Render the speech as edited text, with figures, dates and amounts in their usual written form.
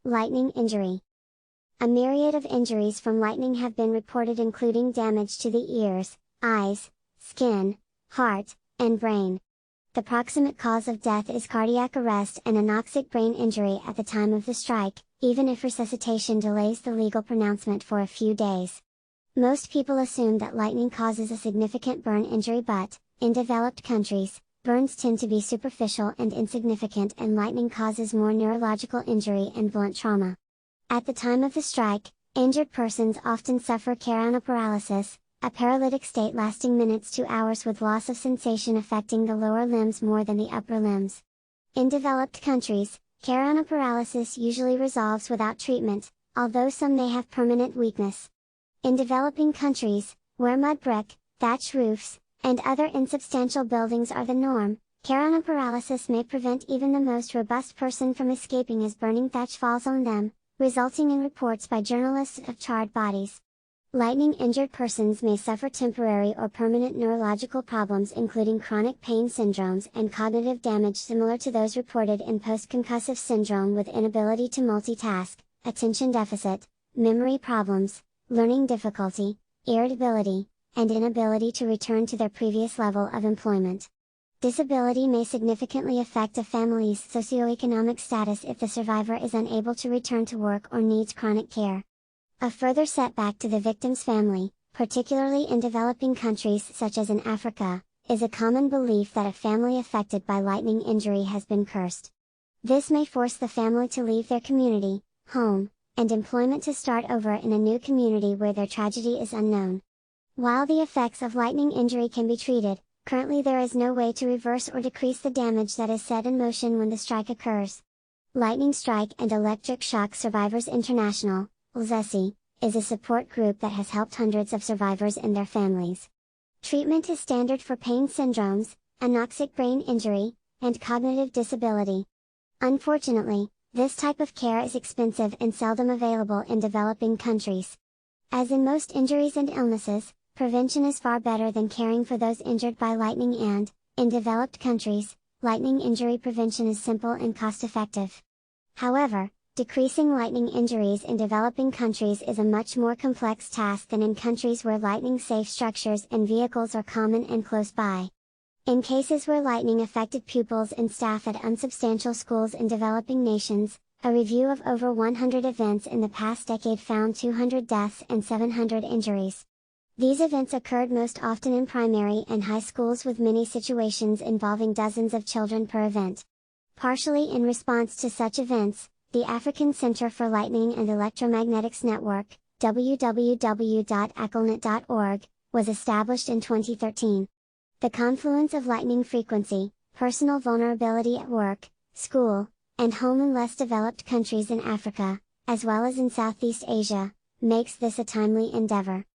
Lightning injury. A myriad of injuries from lightning have been reported, including damage to the ears, eyes, skin, heart, and brain. The proximate cause of death is cardiac arrest and anoxic brain injury at the time of the strike, even if resuscitation delays the legal pronouncement for a few days. Most people assume that lightning causes a significant burn injury, but, in developed countries, burns tend to be superficial and insignificant, and lightning causes more neurological injury and blunt trauma. At the time of the strike, injured persons often suffer paralysis, a paralytic state lasting minutes to hours with loss of sensation affecting the lower limbs more than the upper limbs. In developed countries, paralysis usually resolves without treatment, although some may have permanent weakness. In developing countries, where mud brick, thatch roofs, and other insubstantial buildings are the norm, paralysis may prevent even the most robust person from escaping as burning thatch falls on them, resulting in reports by journalists of charred bodies. Lightning-injured persons may suffer temporary or permanent neurological problems, including chronic pain syndromes and cognitive damage similar to those reported in post-concussive syndrome, with inability to multitask, attention deficit, memory problems, learning difficulty, irritability, and inability to return to their previous level of employment. Disability may significantly affect a family's socioeconomic status if the survivor is unable to return to work or needs chronic care. A further setback to the victim's family, particularly in developing countries such as in Africa, is a common belief that a family affected by lightning injury has been cursed. This may force the family to leave their community, home, and employment to start over in a new community where their tragedy is unknown. While the effects of lightning injury can be treated, currently there is no way to reverse or decrease the damage that is set in motion when the strike occurs. Lightning Strike and Electric Shock Survivors International, LZESI, is a support group that has helped hundreds of survivors and their families. Treatment is standard for pain syndromes, anoxic brain injury, and cognitive disability. Unfortunately, this type of care is expensive and seldom available in developing countries. As in most injuries and illnesses, prevention is far better than caring for those injured by lightning, and, in developed countries, lightning injury prevention is simple and cost-effective. However, decreasing lightning injuries in developing countries is a much more complex task than in countries where lightning-safe structures and vehicles are common and close by. In cases where lightning affected pupils and staff at unsubstantial schools in developing nations, a review of over 100 events in the past decade found 200 deaths and 700 injuries. These events occurred most often in primary and high schools, with many situations involving dozens of children per event. Partially in response to such events, the African Center for Lightning and Electromagnetics Network, www.aclnet.org, was established in 2013. The confluence of lightning frequency, personal vulnerability at work, school, and home in less developed countries in Africa, as well as in Southeast Asia, makes this a timely endeavor.